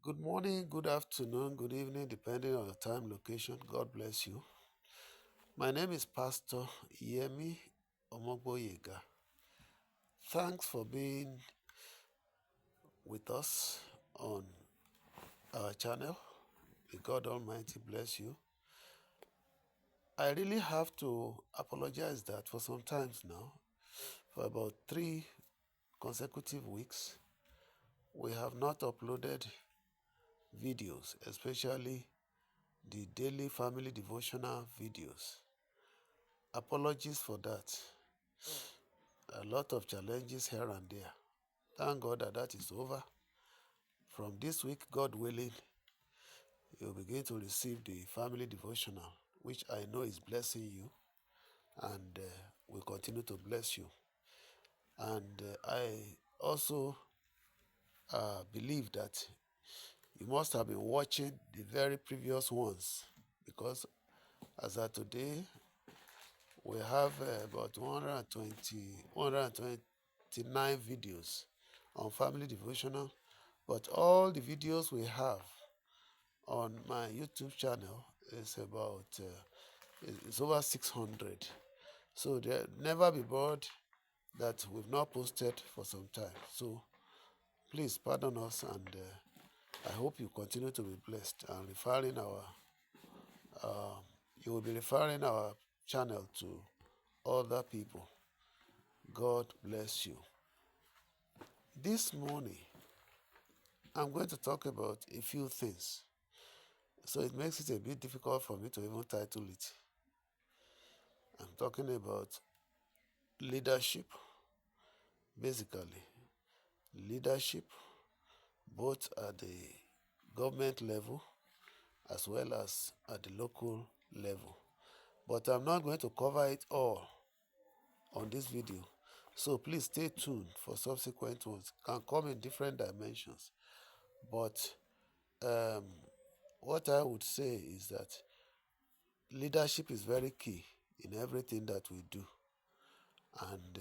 Good morning, good afternoon, good evening, depending on your time, location. God bless you. My name is Pastor Yemi Omogboyega. Thanks for being with us on our channel. May God Almighty bless you. I really have to apologize that for some times now, for about 3 consecutive weeks, we have not uploaded videos, especially the daily family devotional videos. Apologies for that. A lot of challenges here and there. Thank God that is over. From this week, God willing, you'll begin to receive the family devotional, which I know is blessing you and will continue to bless you. And I also believe that you must have been watching the very previous ones because as of today, we have about 129 videos on family devotional, but all the videos we have on my YouTube channel is about it's over 600. So there never be bored that we've not posted for some time. So please pardon us, and I hope you continue to be blessed and you will be referring our channel to other people. God bless you. This morning, I'm going to talk about a few things. So it makes it a bit difficult for me to even title it. I'm talking about leadership, basically. Leadership, both at the government level as well as at the local level. But I'm not going to cover it all on this video. So please stay tuned for subsequent ones. Can come in different dimensions. But what I would say is that leadership is very key in everything that we do. And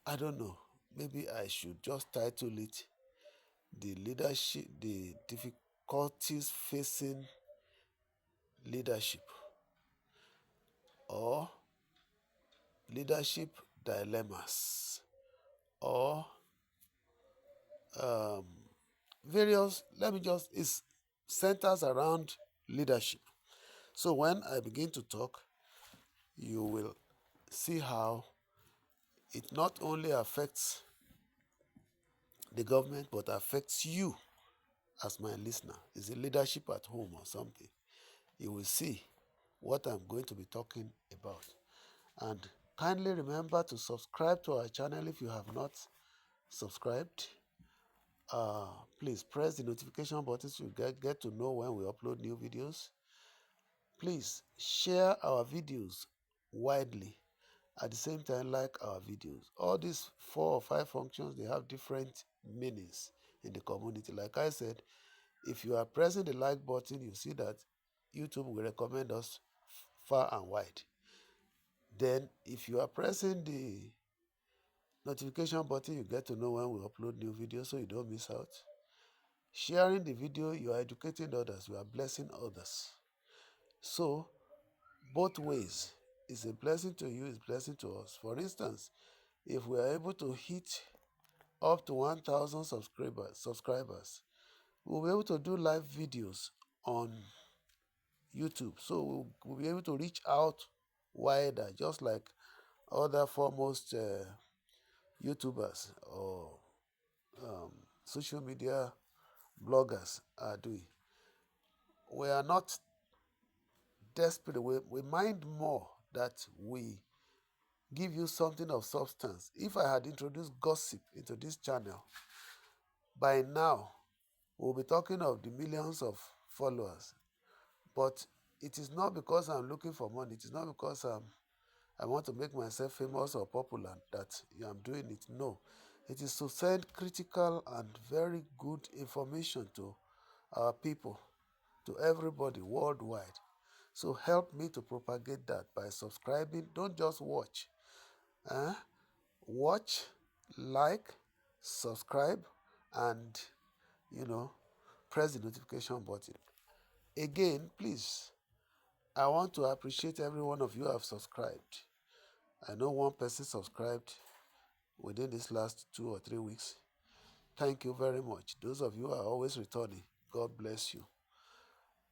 I don't know, maybe I should just title it the leadership, the difficulties facing leadership, or leadership dilemmas, or various, let me just, it centers around leadership. So when I begin to talk, you will see how it not only affects the government but affects you as my listener. Is it leadership at home or something? You will see what I'm going to be talking about. And kindly remember to subscribe to our channel if you have not subscribed. Please press the notification button so you get to know when we upload new videos. Please share our videos widely. At the same time, like our videos. All these 4 or 5 functions, they have different meanings in the community. Like I said, if you are pressing the like button, you see that YouTube will recommend us far and wide. Then if you are pressing the notification button, you get to know when we upload new videos so you don't miss out. Sharing the video, you are educating others, you are blessing others. So both ways, it's a blessing to you, it's a blessing to us. For instance, if we are able to hit up to 1,000 subscribers, we'll be able to do live videos on YouTube. So we'll be able to reach out wider, just like other foremost YouTubers or social media bloggers are doing. We are not desperate. We mind more that we give you something of substance. If I had introduced gossip into this channel, by now we'll be talking of the millions of followers. But it is not because I'm looking for money. It is not because I want to make myself famous or popular that I'm doing it. No. It is to send critical and very good information to our people, to everybody worldwide. So help me to propagate that by subscribing. Don't just watch. Watch, like, subscribe, and you know, press the notification button. Again, please, I want to appreciate every one of you who have subscribed. I know one person subscribed within this last 2 or 3 weeks. Thank you very much. Those of you who are always returning, God bless you.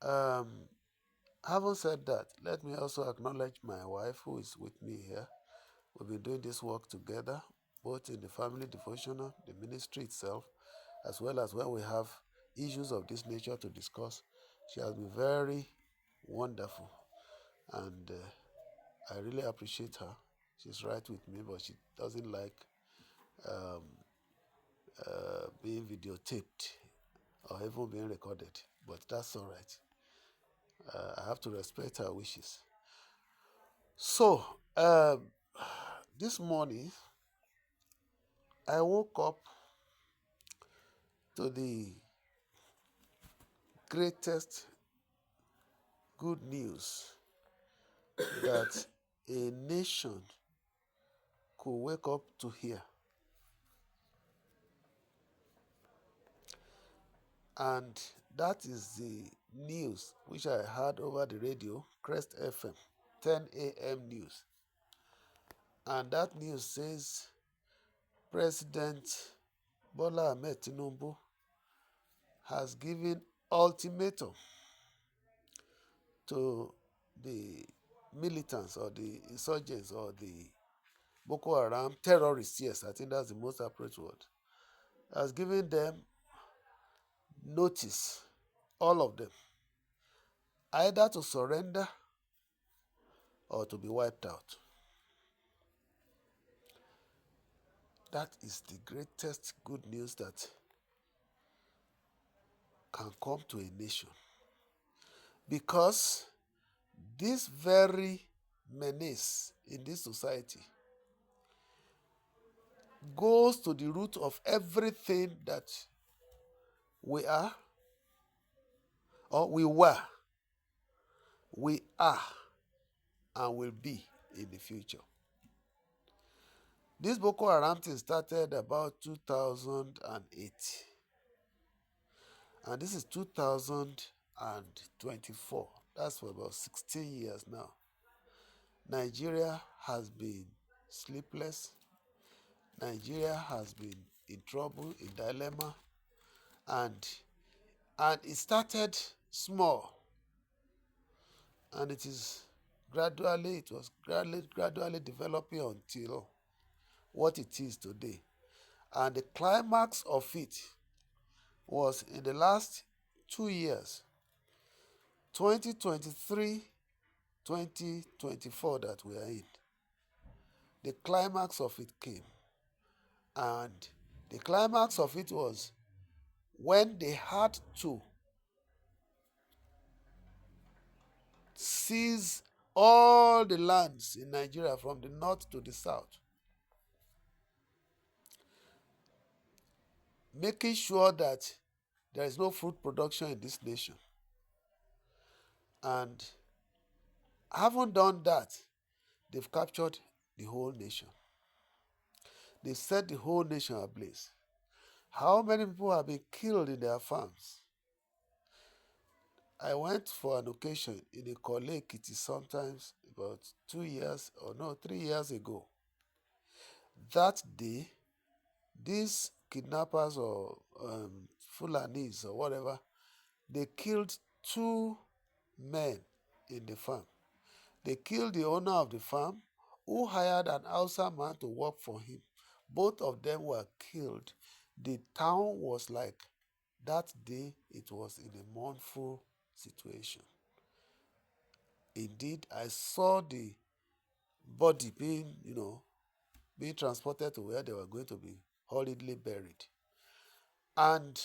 Having said that, let me also acknowledge my wife who is with me here. We've been doing this work together, both in the family devotional, the ministry itself, as well as when we have issues of this nature to discuss. She has been very wonderful, and I really appreciate her. She's right with me, but she doesn't like um, being videotaped or even being recorded, but that's all right. I have to respect her wishes. So, this morning, I woke up to the greatest good news that a nation could wake up to hear. And that is the news which I heard over the radio, Crest FM, 10 a.m. news. And that news says President Bola Ahmed Tinubu has given ultimatum to the militants or the insurgents or the Boko Haram terrorists, yes, I think that's the most appropriate word, has given them notice, all of them, either to surrender or to be wiped out. That is the greatest good news that can come to a nation. Because this very menace in this society goes to the root of everything that we are, or we were, we are, and will be in the future. This Boko Haram thing started about 2008. And this is 2024. That's for about 16 years now. Nigeria has been sleepless. Nigeria has been in trouble, in dilemma. And it started small. And it was gradually developing until what it is today. And the climax of it was in the last 2 years, 2023, 2024 that we are in. The climax of it came. And the climax of it was when they had to seize all the lands in Nigeria from the north to the south, making sure that there is no fruit production in this nation. And having done that, they've captured the whole nation. They set the whole nation ablaze. How many people have been killed in their farms? I went for an occasion in a Ekiti sometimes about 3 years ago. That day, these kidnappers or Fulanis or whatever, they killed 2 men in the farm. They killed the owner of the farm who hired an Hausa man to work for him. Both of them were killed. The town was like, that day it was in a mournful situation. Indeed, I saw the body being transported to where they were going to be hurriedly buried. And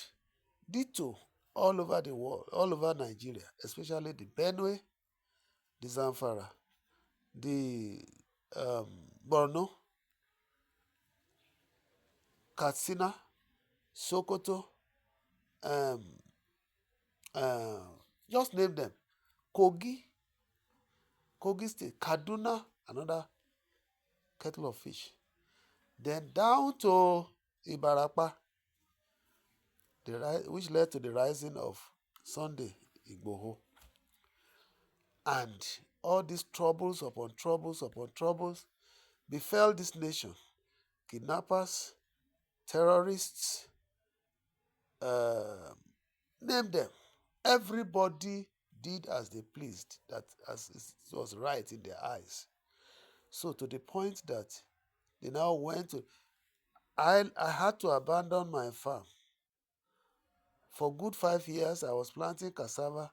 ditto all over the world, all over Nigeria, especially the Benue, the Zamfara, the Borno, Katsina, Sokoto, just name them, Kogi State, Kaduna, another kettle of fish. Then down to Ibarapa, which led to the rising of Sunday Igboho. And all these troubles upon troubles upon troubles befell this nation. Kidnappers, terrorists, uh, name them. Everybody did as they pleased, that as it was right in their eyes. So to the point that they now went to, I had to abandon my farm. For good 5 years, I was planting cassava.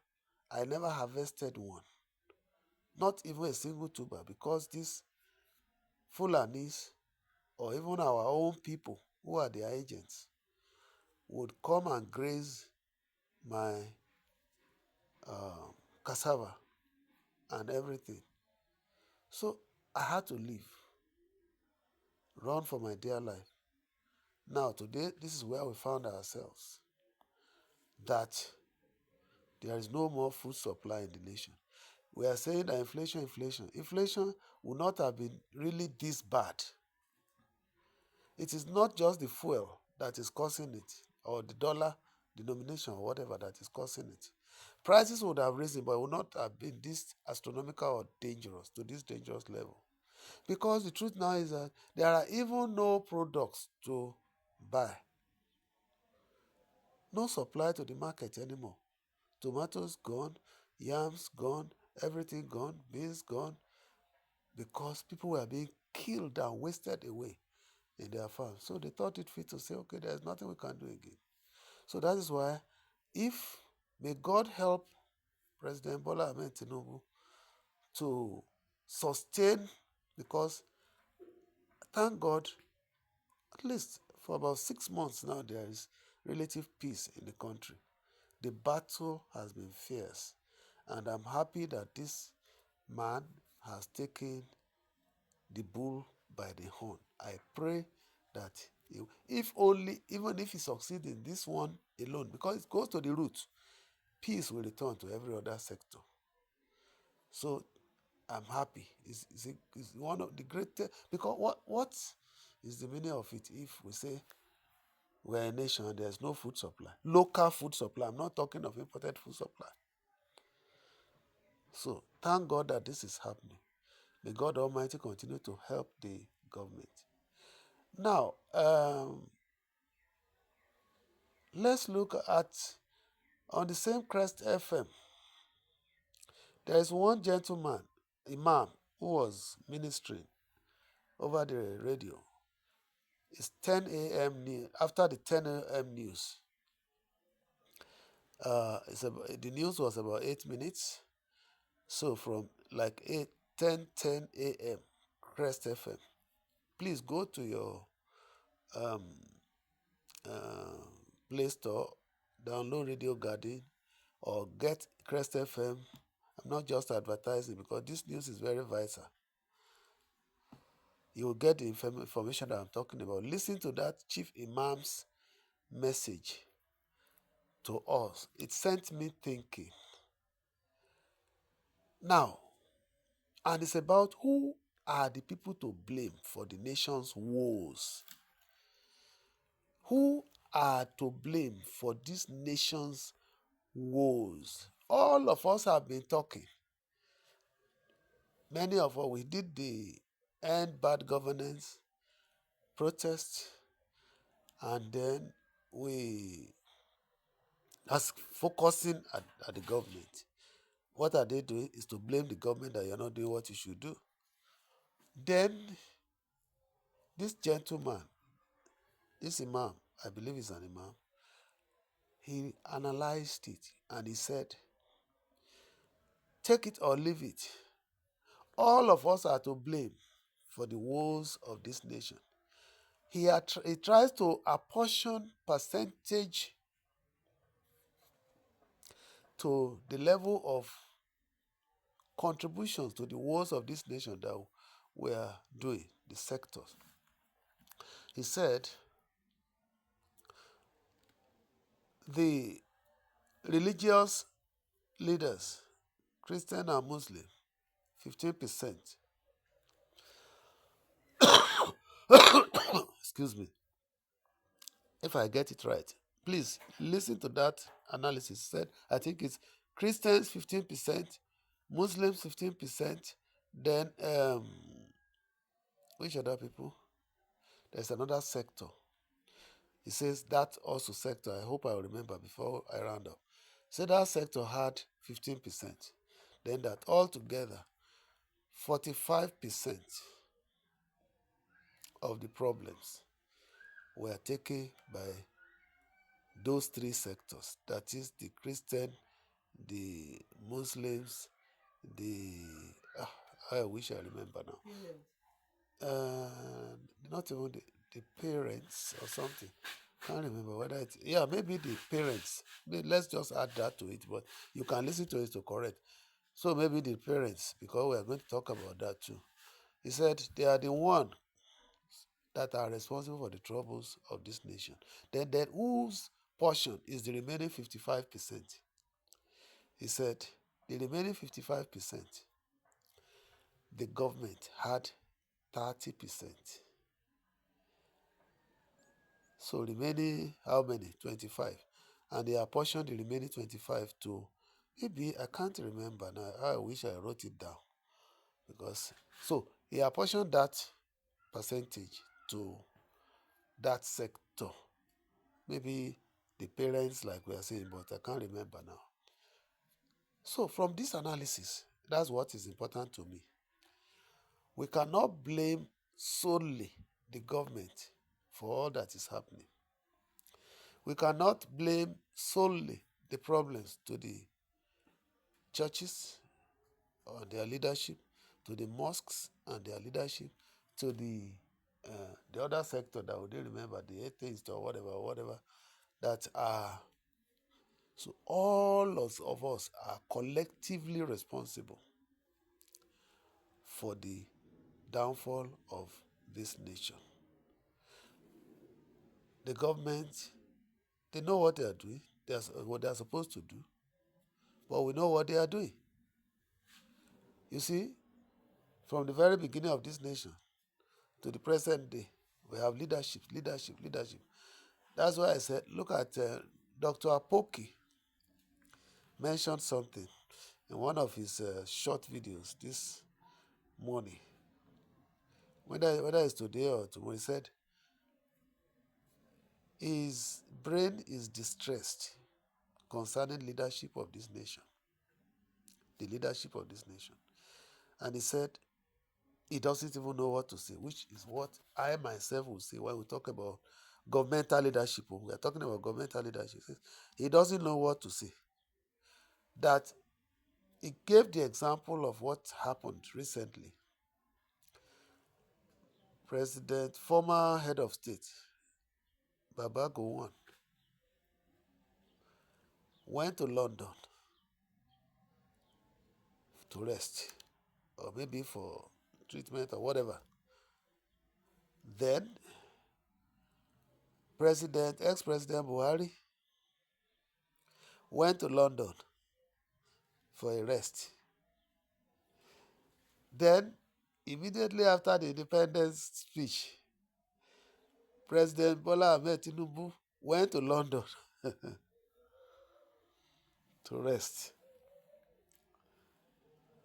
I never harvested one, not even a single tuber, because these Fulanis or even our own people who are their agents would come and graze my um, cassava and everything. So I had to leave, run for my dear life. Now, today, this is where we found ourselves, that there is no more food supply in the nation. We are saying that inflation would not have been really this bad. It is not just the fuel that is causing it, or the dollar denomination, or whatever that is causing it. Prices would have risen, but it would not have been this astronomical or dangerous, to this dangerous level. Because the truth now is that there are even no products to buy, no supply to the market anymore. Tomatoes gone, yams gone, everything gone, beans gone, because people were being killed and wasted away in their farms. So they thought it fit to say, okay, there's nothing we can do again. So that is why, if may God help President Bola Ahmed Tinubu to sustain, because thank God, at least for about 6 months now, there is relative peace in the country. The battle has been fierce, and I'm happy that this man has taken the bull by the horn. I pray that if only, even if he succeeds in this one alone, because it goes to the root, peace will return to every other sector. So I'm happy. It's one of the greatest, because what is the meaning of it if we say we're a nation and there's no food supply? Local food supply. I'm not talking of imported food supply. So thank God that this is happening. May God Almighty continue to help the government. Now, let's look at, on the same Crest FM, there is one gentleman, Imam, who was ministering over the radio. It's 10 a.m. news. After the 10 a.m. news, the news was about 8 minutes. So from like 10 a.m. Crest FM. Please go to your um, uh, Play Store, download Radio Garden, or get Crest FM. I'm not just advertising, because this news is very vital. You will get the information that I'm talking about. Listen to that Chief Imam's message to us. It sent me thinking. Now, and it's about who are the people to blame for the nation's woes. Who are to blame for this nation's woes? All of us have been talking. Many of us, we did the End Bad Governance protest, and then we as focusing at the government. What are they doing is to blame the government that you're not doing what you should do. Then this gentleman, this imam, I believe he's an imam, he analyzed it and he said, take it or leave it. All of us are to blame for the woes of this nation. He tries to apportion percentage to the level of contributions to the woes of this nation that we are doing, the sectors. He said the religious leaders, Christian and Muslim, 15%. Excuse me, if I get it right. Please listen to that analysis. Said I think it's Christians 15%, Muslims 15%, then which other people? There's another sector. He says that also sector. I hope I will remember before I round up. So that sector had 15%. Then that altogether 45% of the problems were taken by those three sectors. That is the Christian, the Muslims, the I wish I remember now. Not even the parents or something. Can't remember whether it's maybe the parents. Let's just add that to it, but you can listen to it to correct. So maybe the parents, because we are going to talk about that too. He said they are the one that are responsible for the troubles of this nation. Then whose portion is the remaining 55%? He said the remaining 55%, the government had 30%. So remaining how many? 25. And they apportioned the remaining 25 to maybe I can't remember now. I wish I wrote it down. Because so he apportioned that percentage to that sector. Maybe the parents, like we are saying, but I can't remember now. So from this analysis, that's what is important to me. We cannot blame solely the government for all that is happening. We cannot blame solely the problems to the churches or their leadership, to the mosques and their leadership, to the other sector that we didn't remember, the atheists or whatever, that are. So all of us are collectively responsible for the downfall of this nation. The government, they know what they are doing, what they are supposed to do, but we know what they are doing. You see, from the very beginning of this nation to the present day, we have leadership. That's why I said, look at Dr. Apoki mentioned something in one of his short videos this morning. Whether it's today or tomorrow, he said his brain is distressed concerning leadership of this nation, the leadership of this nation. And he said he doesn't even know what to say, which is what I myself will say when we talk about governmental leadership. We are talking about governmental leadership. He doesn't know what to say. That he gave the example of what happened recently. Former head of state, Baba Gowon, went to London to rest, or maybe for treatment or whatever. Then, ex-President Buhari went to London for a rest. Then, immediately after the independence speech, President Bola Ahmed Tinubu went to London to rest.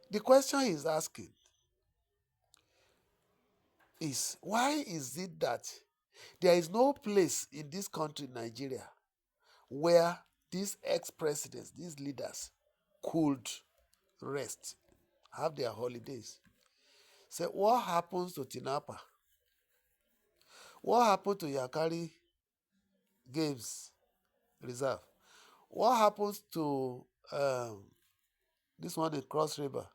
The question he's asking is, why is it that there is no place in this country, Nigeria, where these ex-presidents, these leaders, could rest, have their holidays? Say, what happens to Tinapa? What happened to Yakari Games Reserve? What happens to this one in Cross River?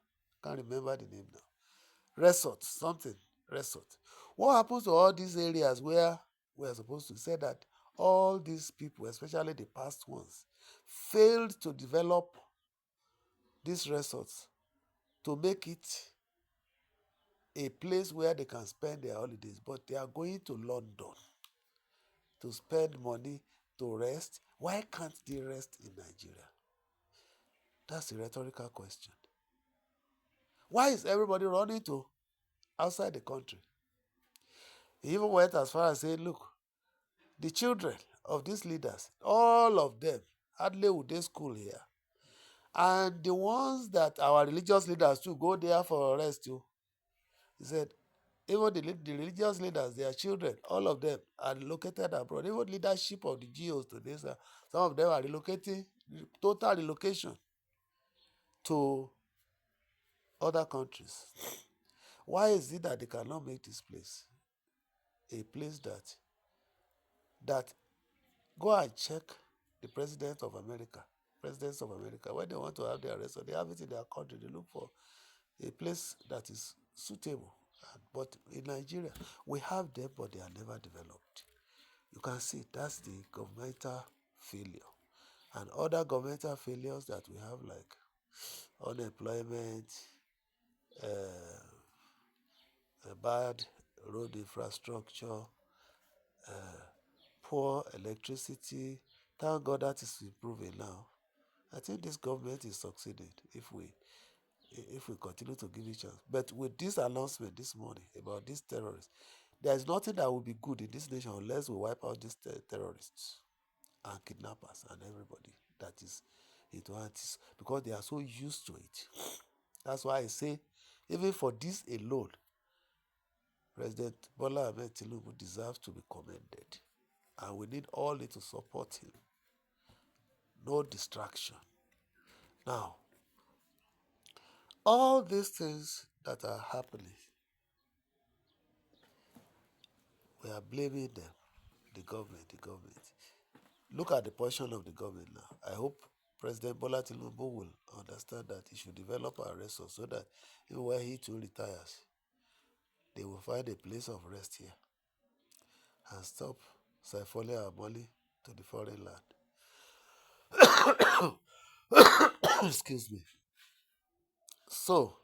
Can't remember the name now. Resort. What happens to all these areas where we are supposed to say that all these people, especially the past ones, failed to develop these resorts to make it a place where they can spend their holidays, but they are going to London to spend money to rest? Why can't they rest in Nigeria? That's a rhetorical question. Why is everybody running to outside the country? He even went as far as saying, look, the children of these leaders, all of them, hardly would they school here. And the ones that our religious leaders too go there for rest too. He said, even the religious leaders, their children, all of them are relocated abroad. Even leadership of the GOs today, sir, some of them are relocating, total relocation to other countries. Why is it that they cannot make this place a place that go and check the presidents of America, when they want to have their rest, they have it in their country. They look for a place that is suitable. But in Nigeria, we have them, but they are never developed. You can see that's the governmental failure. And other governmental failures that we have, like unemployment, bad road infrastructure, poor electricity. Thank God that is improving now. I think this government is succeeding if we continue to give it a chance. But with this announcement this morning about these terrorists, there is nothing that will be good in this nation unless we wipe out these terrorists and kidnappers and everybody that is into antis, because they are so used to it. That's why I say, even for this alone, President Bola Ahmed Tinubu deserves to be commended. And we need all it to support him. No distraction. Now, all these things that are happening, we are blaming them, the government. Look at the position of the government now. I hope President Bola Tinubu will understand that he should develop a resource so that even when he too retires, they will find a place of rest here and stop siphoning our money to the foreign land. Excuse me. So,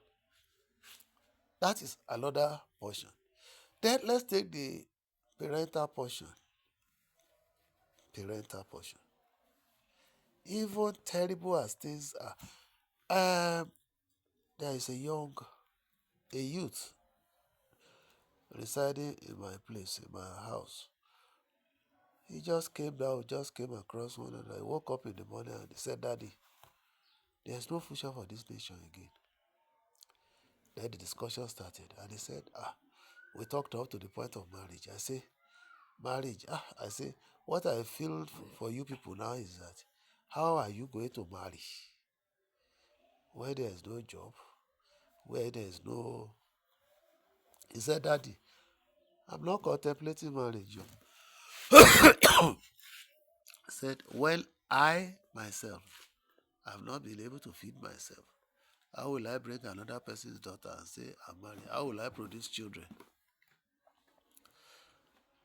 that is another portion. Then let's take the parental portion. Even terrible as things are, there is a youth residing in my place, in my house. He just came across one, and I woke up in the morning and he said, "Daddy, there's no future for this nation again." Then the discussion started, and he said, we talked up to the point of marriage. I say, marriage? I say, what I feel for you people now is that, how are you going to marry where there is no job, where there is no... He said, "Daddy, I'm not contemplating marriage." I said, well, I myself have not been able to feed myself. How will I bring another person's daughter and say I'm married? How will I produce children?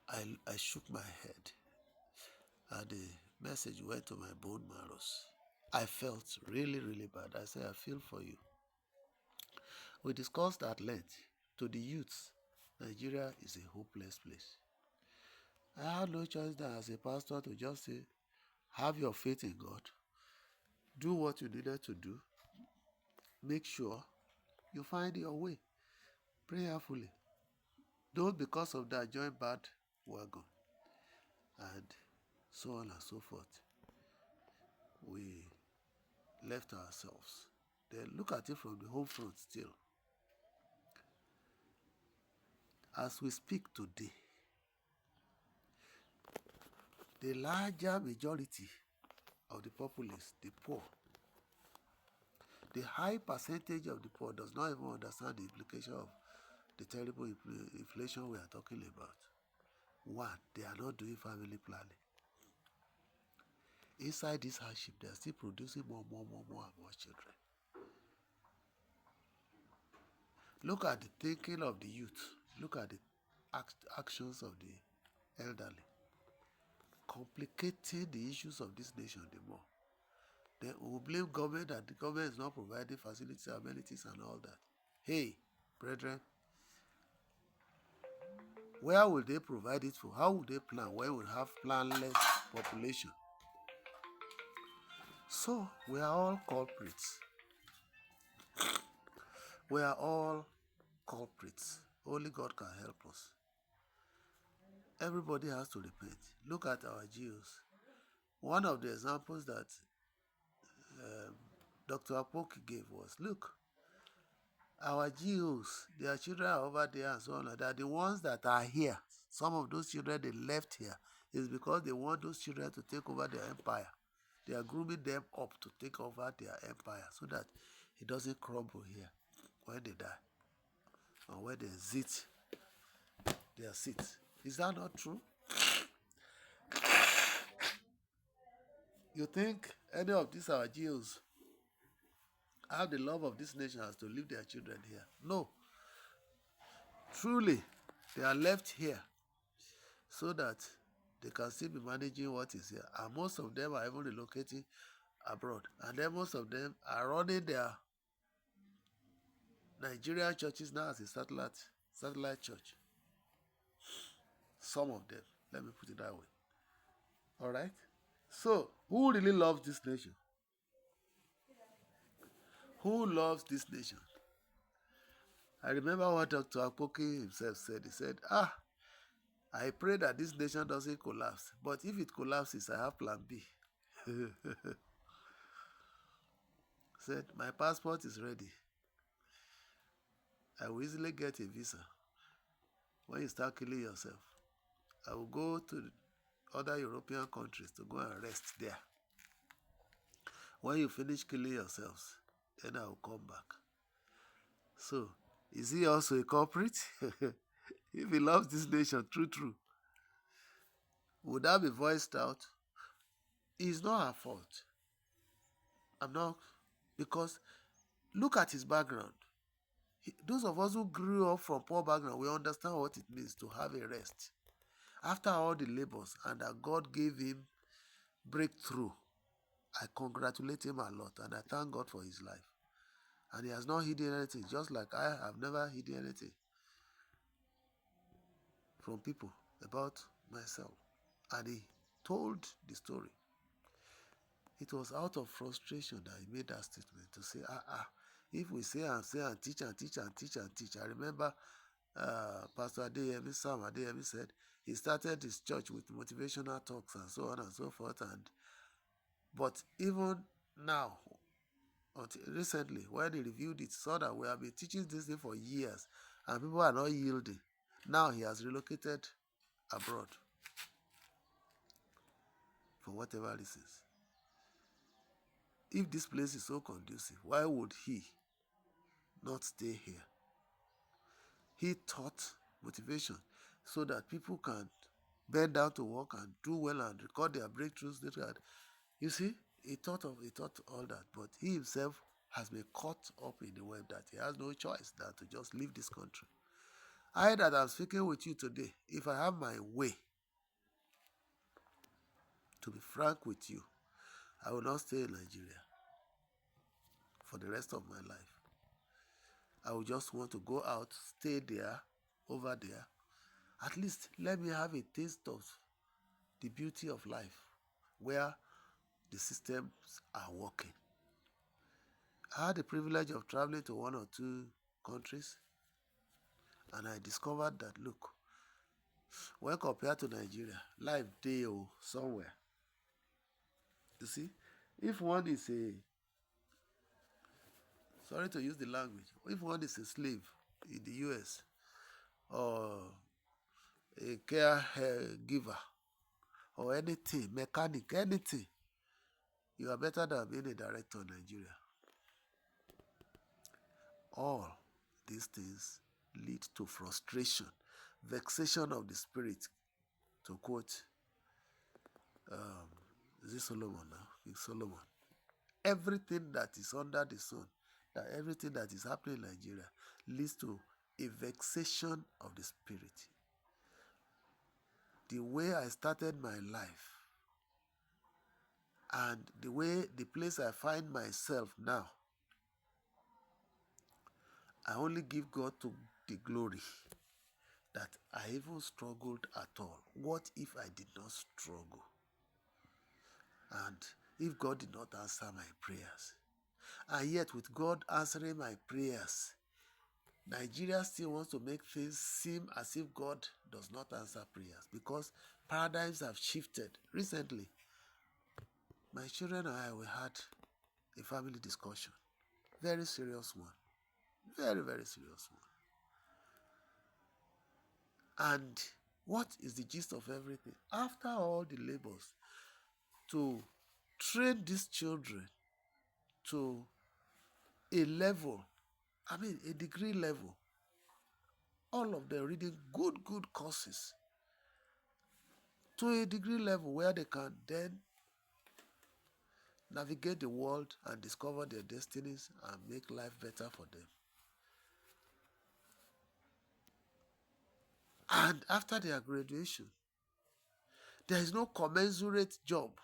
I shook my head, and the message went to my bone marrows. I felt really, really bad. I said, I feel for you. We discussed at length. To the youths, Nigeria is a hopeless place. I had no choice than as a pastor to just say, have your faith in God. Do what you needed to do. Make sure you find your way prayerfully. Don't because of that join bad wagon, and so on and so forth. We left ourselves. Then look at it from the home front still. As we speak today, the larger majority of the populace, the poor, the high percentage of the poor does not even understand the implication of the terrible inflation we are talking about. One, they are not doing family planning. Inside this hardship, they are still producing more and more children. Look at the thinking of the youth. Look at the actions of the elderly. Complicating the issues of this nation the more. Then we will blame government that the government is not providing facilities, amenities, and all that. Hey, brethren, where will they provide it for? How will they plan? Where will have planless population? So we are all culprits. We are all culprits. Only God can help us. everybody has to repent. Look at our Jews. One of the examples that Dr. Apoki gave was, look, our Jews, their children are over there and so on like that. The ones that are here, some of those children they left here, is because they want those children to take over their empire. They are grooming them up to take over their empire so that it doesn't crumble here when they die or when they exit their seats. Is that not true? You think any of these our Jews have the love of this nation as to leave their children here? No. Truly, they are left here so that they can still be managing what is here. And most of them are even relocating abroad. And then most of them are running their Nigerian churches now as a satellite church. Some of them. Let me put it that way. All right? So, who really loves this nation? Who loves this nation? I remember what Dr. Apoki himself said. He said, I pray that this nation doesn't collapse. But if it collapses, I have plan B. Said, my passport is ready. I will easily get a visa. When you start killing yourself, I will go to other European countries to go and rest there. When you finish killing yourselves, then I will come back. So, is he also a culprit? If he loves this nation, true, would that be voiced out? It's not her fault. Because look at his background. Those of us who grew up from poor background, we understand what it means to have a rest. After all the labors and that God gave him breakthrough, I congratulate him a lot and I thank God for his life. And he has not hidden anything, just like I have never hidden anything from people about myself. And he told the story. It was out of frustration that he made that statement to say, if we say and teach and teach and teach and teach. I remember Pastor Sam Adeyemi said he started his church with motivational talks and so on and so forth. But even now, until recently, when he reviewed it, saw that we have been teaching this thing for years and people are not yielding. Now he has relocated abroad for whatever reasons. If this place is so conducive, why would he not stay here? He taught motivation so that people can bend down to work and do well and record their breakthroughs. You see, he taught all that, but he himself has been caught up in the web that he has no choice than to just leave this country. I that I'm speaking with you today, if I have my way, to be frank with you, I will not stay in Nigeria for the rest of my life. I will just want to go out, stay there, over there. At least let me have a taste of the beauty of life where the systems are working. I had the privilege of traveling to one or two countries and I discovered that, look, when compared to Nigeria, life day somewhere. You see, if one is sorry to use the language, if one is a slave in the US or a caregiver or anything, mechanic, anything, you are better than being a director in Nigeria. All these things lead to frustration, vexation of the spirit, to quote, is it Solomon now? It's Solomon. Everything that is under the sun, that everything that is happening in Nigeria leads to a vexation of the spirit. The way I started my life and the place I find myself now, I only give God to the glory that I even struggled at all. What if I did not struggle? And if God did not answer my prayers? And yet with God answering my prayers, Nigeria still wants to make things seem as if God does not answer prayers because paradigms have shifted. Recently, my children and I, we had a family discussion. Very serious one. Very, very serious one. And what is the gist of everything? After all the labors to train these children to a level, a degree level, all of them reading good courses to a degree level where they can then navigate the world and discover their destinies and make life better for them. And after their graduation, there is no commensurate job,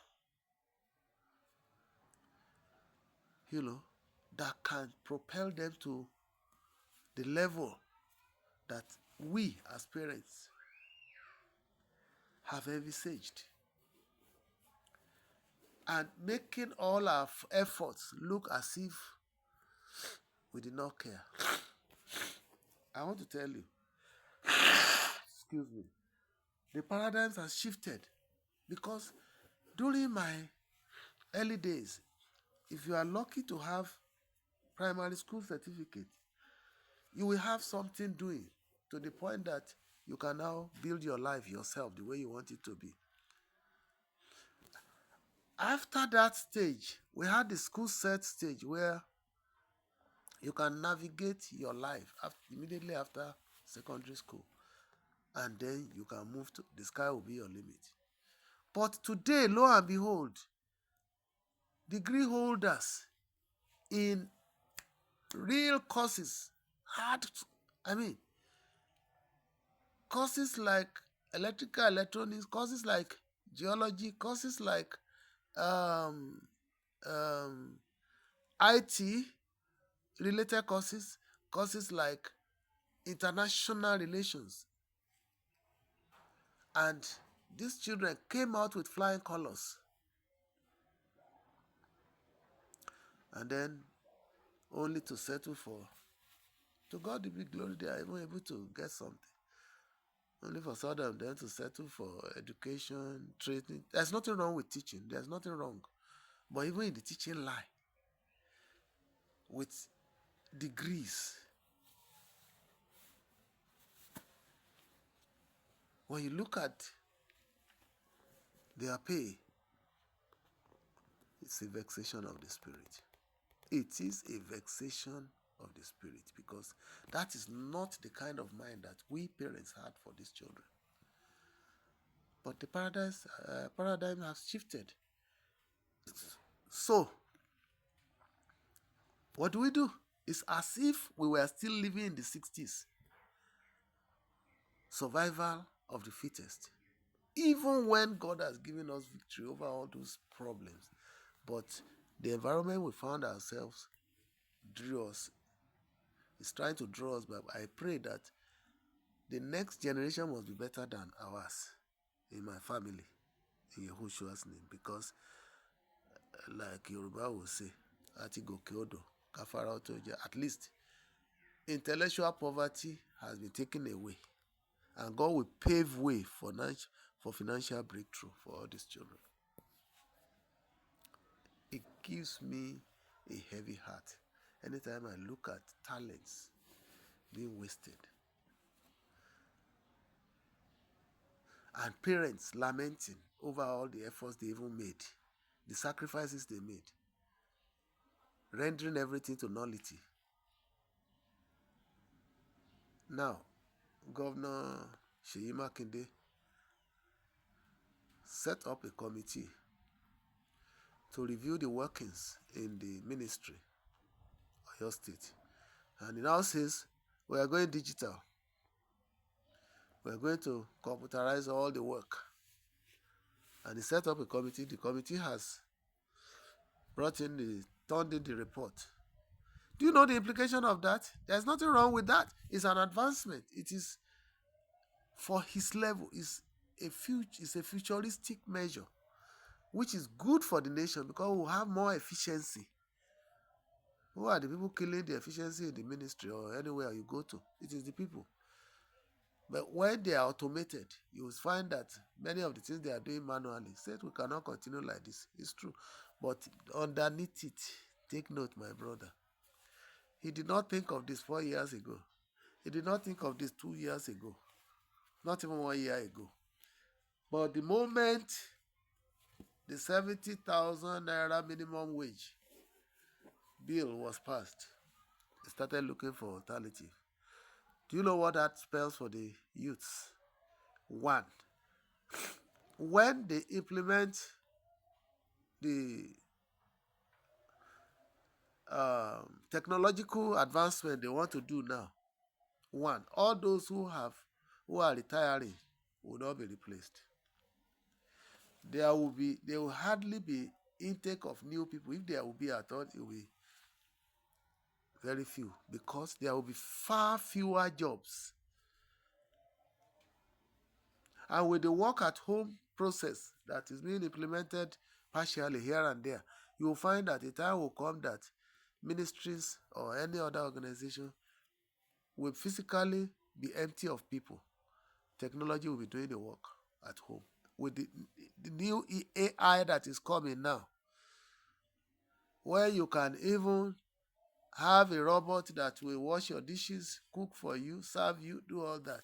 that can propel them to the level that we as parents have envisaged. And making all our efforts look as if we did not care. I want to tell you, excuse me, the paradigms have shifted because during my early days, if you are lucky to have primary school certificate, you will have something doing to the point that you can now build your life yourself the way you want it to be. After that stage, we had the school set stage where you can navigate your life immediately after secondary school, and then you can move to the sky will be your limit. But today, lo and behold, degree holders in real courses, courses like electrical electronics, courses like geology, courses like IT related courses, courses like international relations. And these children came out with flying colors. And then only to settle for, to God be glory, they are even able to get something. Only for some of them to settle for education, training. There's nothing wrong with teaching. There's nothing wrong. But even in the teaching line, with degrees, when you look at their pay, it's a vexation of the spirit. It is a vexation of the spirit because that is not the kind of mind that we parents had for these children. But the paradigm has shifted. So, what do? It's as if we were still living in the 60s. Survival of the fittest. Even when God has given us victory over all those problems. But the environment we found ourselves is trying to draw us back. I pray that the next generation must be better than ours in my family, in Yehoshua's name. Because, like Yoruba will say, Atigo Kyodo, Kafara Otoja, at least intellectual poverty has been taken away. And God will pave way for financial breakthrough for all these children. It gives me a heavy heart anytime I look at talents being wasted. And parents lamenting over all the efforts they even made, the sacrifices they made, rendering everything to nullity. Now, Governor Seyi Makinde set up a committee to review the workings in the ministry of your state. And he now says, we are going digital. We are going to computerize all the work. And he set up a committee. The committee has turned in the report. Do you know the implication of that? There's nothing wrong with that. It's an advancement. It is for his level. It's a futuristic measure, which is good for the nation because we'll have more efficiency. Who are the people killing the efficiency in the ministry or anywhere you go to? It is the people. But when they are automated, you will find that many of the things they are doing manually. Said we cannot continue like this. It's true. But underneath it, take note, my brother. He did not think of this 4 years ago. He did not think of this 2 years ago. Not even 1 year ago. But the moment the 70,000 naira minimum wage bill was passed, he started looking for alternative. Do you know what that spells for the youths? One, when they implement the technological advancement they want to do now, one, all those who are retiring will not be replaced. There will hardly be intake of new people. If there will be at all, it will be very few, because there will be far fewer jobs. And with the work at home process that is being implemented partially here and there, you will find that a time will come that ministries or any other organization will physically be empty of people. Technology will be doing the work at home. With the new AI that is coming now, where you can even have a robot that will wash your dishes, cook for you, serve you, do all that.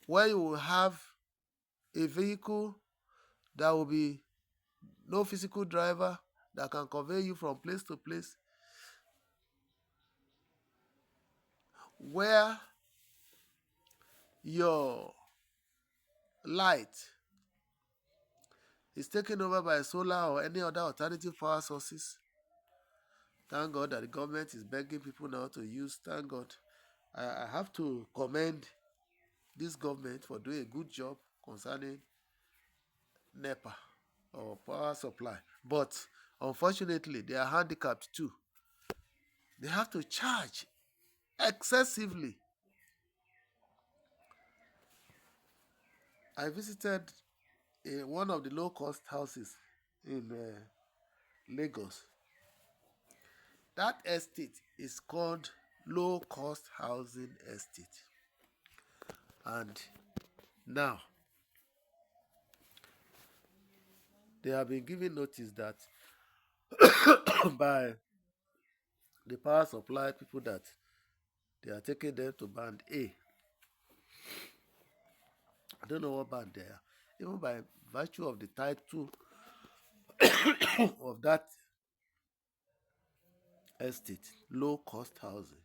Where you will have a vehicle that will be no physical driver that can convey you from place to place. Where your light is taken over by solar or any other alternative power sources. Thank God that the government is begging people now to use. Thank God. I have to commend this government for doing a good job concerning NEPA or power supply. But unfortunately, they are handicapped too. They have to charge excessively. I visited one of the low-cost houses in Lagos. That estate is called low-cost housing estate. And now, they have been given notice that by the power supply people that they are taking them to band A. I don't know what band they are. Even by virtue of the title of that estate, low-cost housing.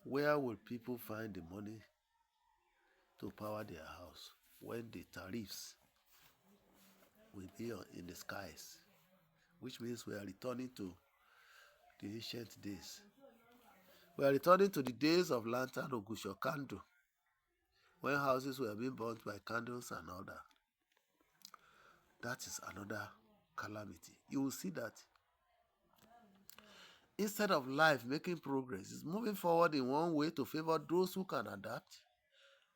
Where will people find the money to power their house when the tariffs will be in the skies? Which means we are returning to the ancient days. We are returning to the days of lantern Ogusho candle, when houses were being burnt by candles and all that. That is another calamity. You will see that instead of life making progress, it's moving forward in one way to favor those who can adapt,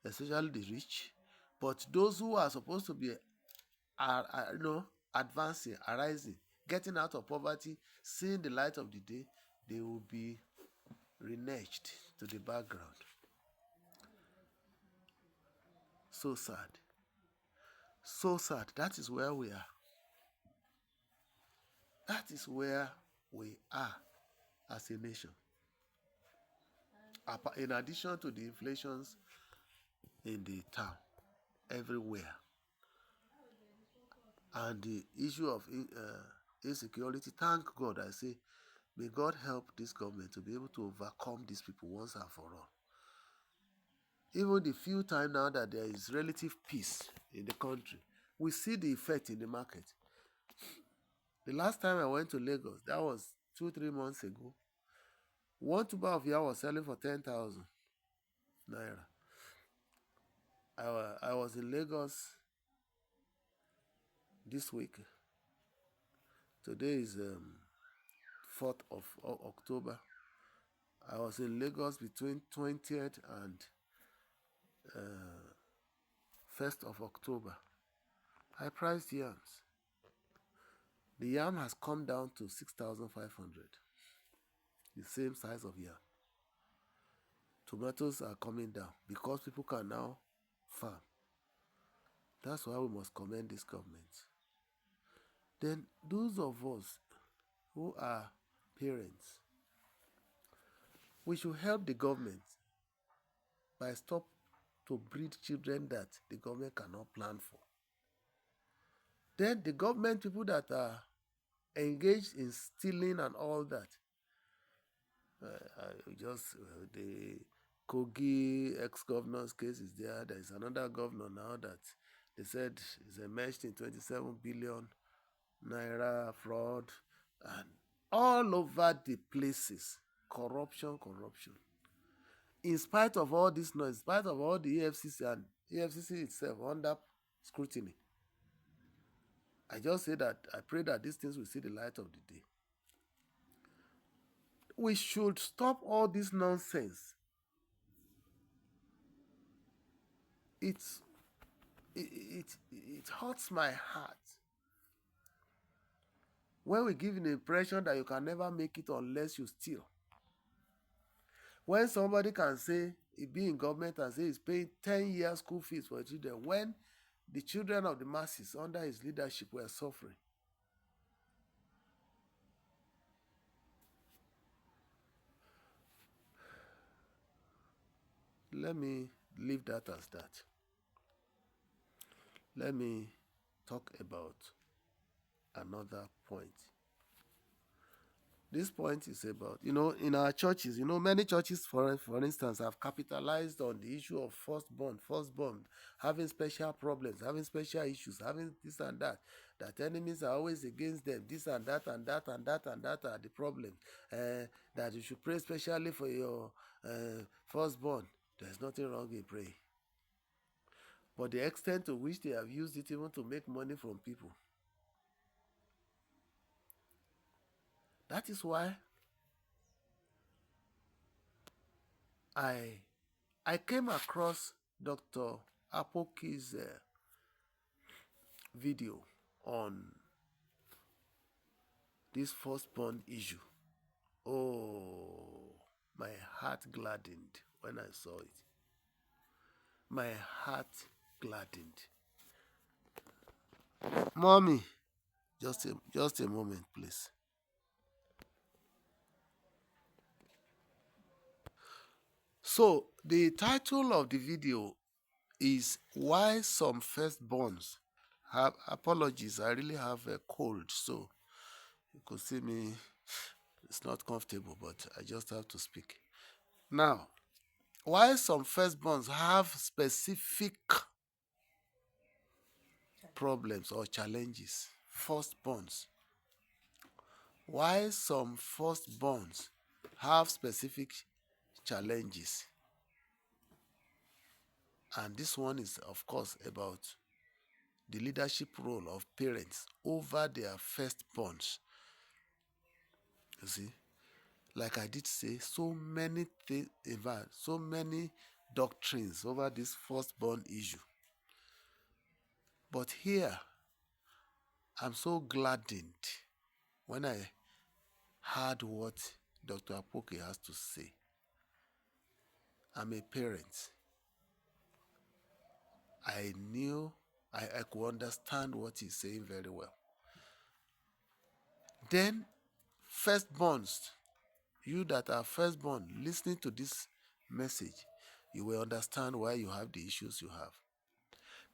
especially the rich. But those who are supposed to be advancing, arising, getting out of poverty, seeing the light of the day, they will be reneged to the background. So sad. So sad. That is where we are. That is where we are as a nation. In addition to the inflations in the town, everywhere, and the issue of insecurity, thank God, I say, may God help this government to be able to overcome these people once and for all. Even the few times now that there is relative peace in the country, we see the effect in the market. The last time I went to Lagos, that was 2-3 months ago. One tuber of yam was selling for 10,000 naira. I was in Lagos this week. Today is 4th of October. I was in Lagos between 20th and 1st of October. I priced yams. The yam has come down to 6,500. The same size of yam. Tomatoes are coming down because people can now farm. That's why we must commend this government. Then those of us who are parents, we should help the government by stop to breed children that the government cannot plan for. Then the government people that are engaged in stealing and all that, the Kogi ex-governor's case is there. There is another governor now that they said is enmeshed in 27 billion naira fraud, and all over the places, corruption. In spite of all this noise, in spite of all the EFCC and EFCC itself under scrutiny, I just say that I pray that these things will see the light of the day. We should stop all this nonsense. It hurts my heart when we give an impression that you can never make it unless you steal. When somebody can say, he be in government and say he's paying 10 years school fees for children, when the children of the masses under his leadership were suffering. Let me leave that as that. Let me talk about another point. This point is about, in our churches, many churches, for instance, have capitalized on the issue of firstborn, having special problems, having special issues, having this and that enemies are always against them, this and that and that and that and that are the problems, that you should pray specially for your firstborn. There's nothing wrong in praying. But the extent to which they have used it even to make money from people. That is why I came across Dr. Apoki's video on this firstborn issue. Oh, my heart gladdened when I saw it. My heart gladdened. Mommy, just a moment, please. So, the title of the video is Why Some Firstborns Have Apologies. I really have a cold, so you could see me. It's not comfortable, but I just have to speak. Now, why some firstborns have specific problems or challenges. Firstborns. Why some firstborns have specific challenges. And this one is, of course, about the leadership role of parents over their firstborns. You see, like I did say, so many things, in fact, so many doctrines over this firstborn issue. But here, I'm so gladdened when I heard what Dr. Apoke has to say. I'm a parent. I knew, I could understand what he's saying very well. Then, firstborns, you that are firstborn, listening to this message, you will understand why you have the issues you have.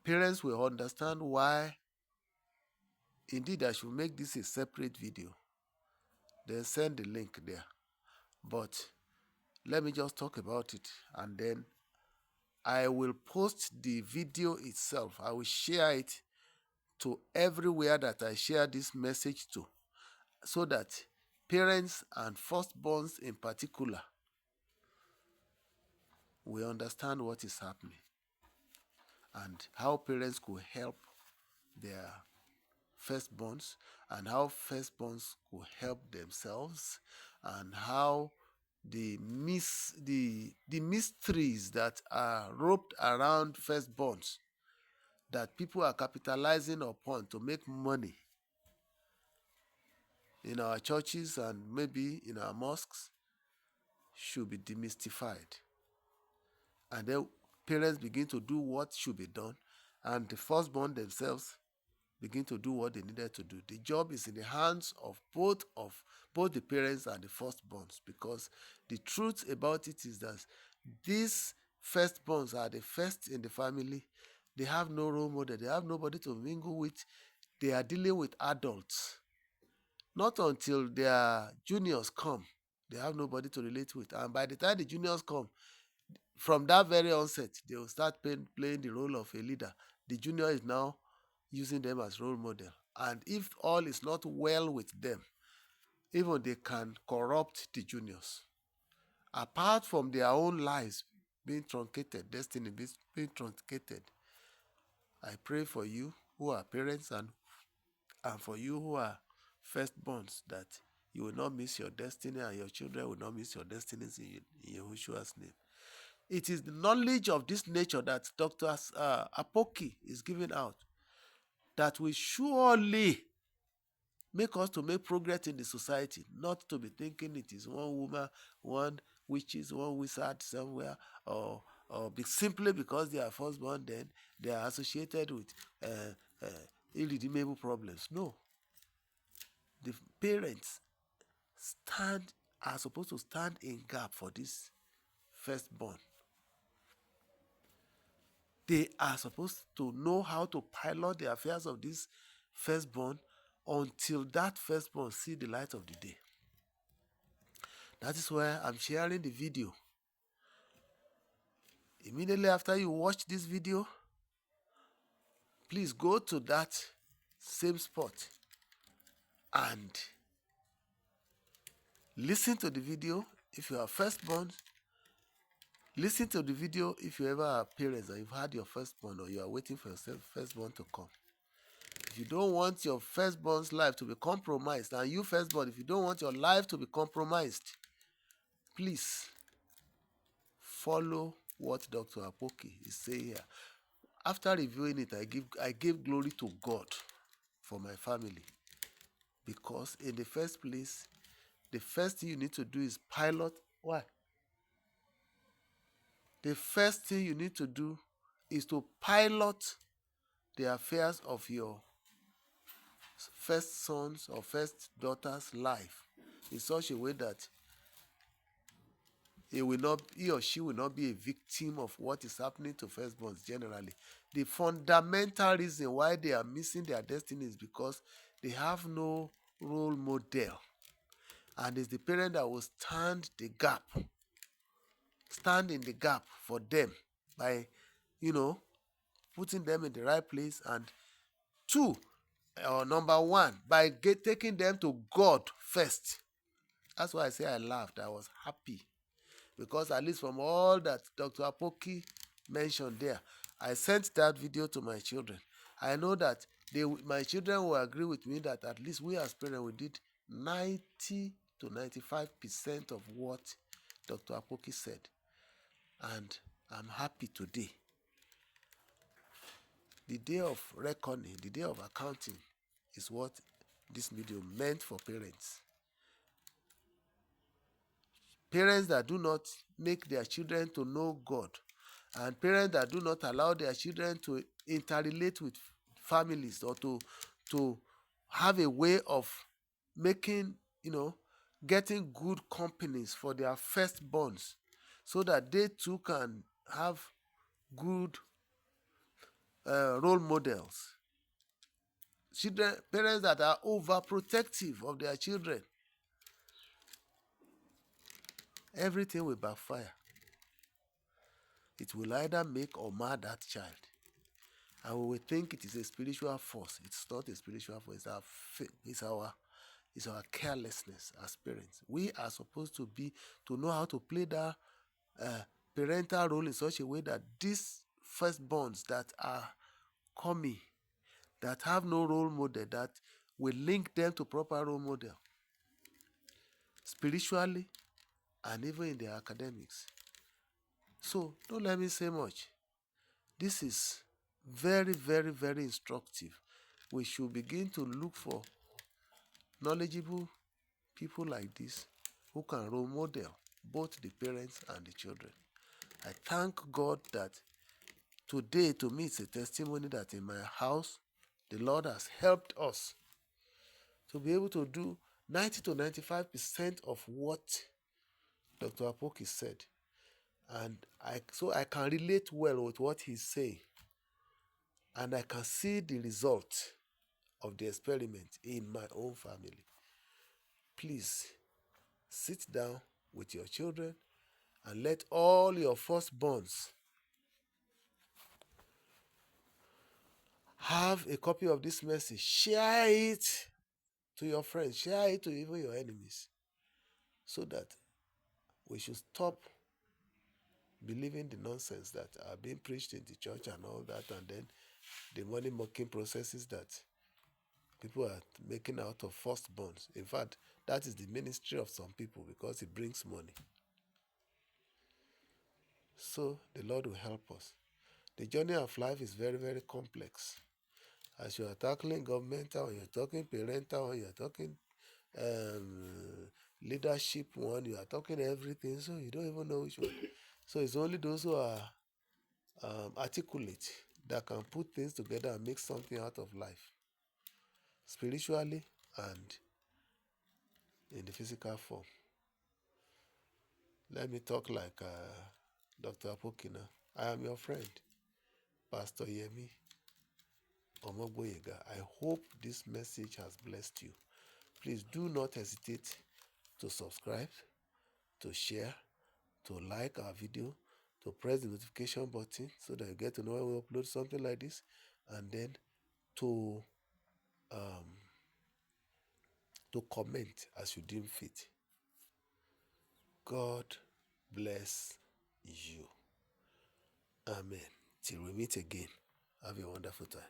Parents will understand why. Indeed, I should make this a separate video. Then send the link there. But let me just talk about it, and then I will post the video itself. I will share it to everywhere that I share this message to, so that parents and firstborns in particular will understand what is happening and how parents could help their firstborns, and how firstborns could help themselves, and how the mysteries that are roped around firstborns that people are capitalizing upon to make money in our churches and maybe in our mosques should be demystified. And then parents begin to do what should be done, and the firstborn themselves begin to do what they needed to do. The job is in the hands of both the parents and the firstborns, because the truth about it is that these firstborns are the first in the family. They have no role model. They have nobody to mingle with. They are dealing with adults. Not until their juniors come, they have nobody to relate with. And by the time the juniors come, from that very onset, they will start playing the role of a leader. The junior is now using them as role model. And if all is not well with them, even they can corrupt the juniors. Apart from their own lives being truncated, destiny being truncated, I pray for you who are parents and for you who are firstborns, that you will not miss your destiny and your children will not miss your destinies in Yahushua's name. It is the knowledge of this nature that Dr. Apoki is giving out that will surely make us to make progress in the society, not to be thinking it is one woman, one witches, one wizard somewhere, or simply because they are firstborn, then they are associated with irredeemable problems. No. The parents are supposed to stand in gap for this firstborn. They are supposed to know how to pilot the affairs of this firstborn until that firstborn see the light of the day. That is why I'm sharing the video. Immediately after you watch this video, please go to that same spot and listen to the video. If you are firstborn, listen to the video if you ever are parents and you've had your firstborn or you are waiting for your firstborn to come. If you don't want your firstborn's life to be compromised, and you firstborn, if you don't want your life to be compromised, please follow what Dr. Apoki is saying here. After reviewing it, I give glory to God for my family, because in the first place, the first thing you need to do is pilot. Why? The first thing you need to do is to pilot the affairs of your first son's or first daughter's life in such a way that he or she will not be a victim of what is happening to firstborns generally. The fundamental reason why they are missing their destiny is because they have no role model. And it's the parent that will stand in the gap for them by, putting them in the right place. And number one, by taking them to God first. That's why I say I laughed. I was happy. Because at least from all that Dr. Apoki mentioned there, I sent that video to my children. I know that my children will agree with me that at least we as parents, we did 90 to 95% of what Dr. Apoki said. And I'm happy today. The day of reckoning, the day of accounting is what this video meant for parents. Parents that do not make their children to know God, and parents that do not allow their children to interrelate with families, or to have a way of making, getting good companies for their firstborns, so that they too can have good role models. Parents that are overprotective of their children, everything will backfire. It will either make or mar that child. And we will think it is a spiritual force. It's not a spiritual force. It's our carelessness as parents. We are supposed to know how to play that parental role in such a way that these firstborns that are coming, that have no role model, that will link them to proper role model, spiritually and even in their academics. So don't let me say much. This is very, very, very instructive. We should begin to look for knowledgeable people like this who can role model both the parents and the children. I thank God that today, to me, it's a testimony that in my house, the Lord has helped us to be able to do 90 to 95% of what Dr. Apoki said. And so I can relate well with what he's saying. And I can see the result of the experiment in my own family. Please sit down with your children and let all your firstborns have a copy of this message. Share it to your friends. Share it to even your enemies. So that we should stop believing the nonsense that are being preached in the church and all that, and then the money making processes that people are making out of firstborns. In fact, that is the ministry of some people because it brings money. So the Lord will help us. The journey of life is very, very complex. As you are tackling governmental, or you're talking parental, or you're talking leadership one, you are talking everything, so you don't even know which one. So it's only those who are articulate that can put things together and make something out of life, spiritually and in the physical form. Let me talk like Dr. Apokina. I am your friend, Pastor Yemi Omogboyega. I hope this message has blessed you. Please do not hesitate to subscribe, to share, to like our video, to press the notification button so that you get to know when we upload something like this, and then to comment as you deem fit. God bless you. Amen. Till we meet again, have a wonderful time.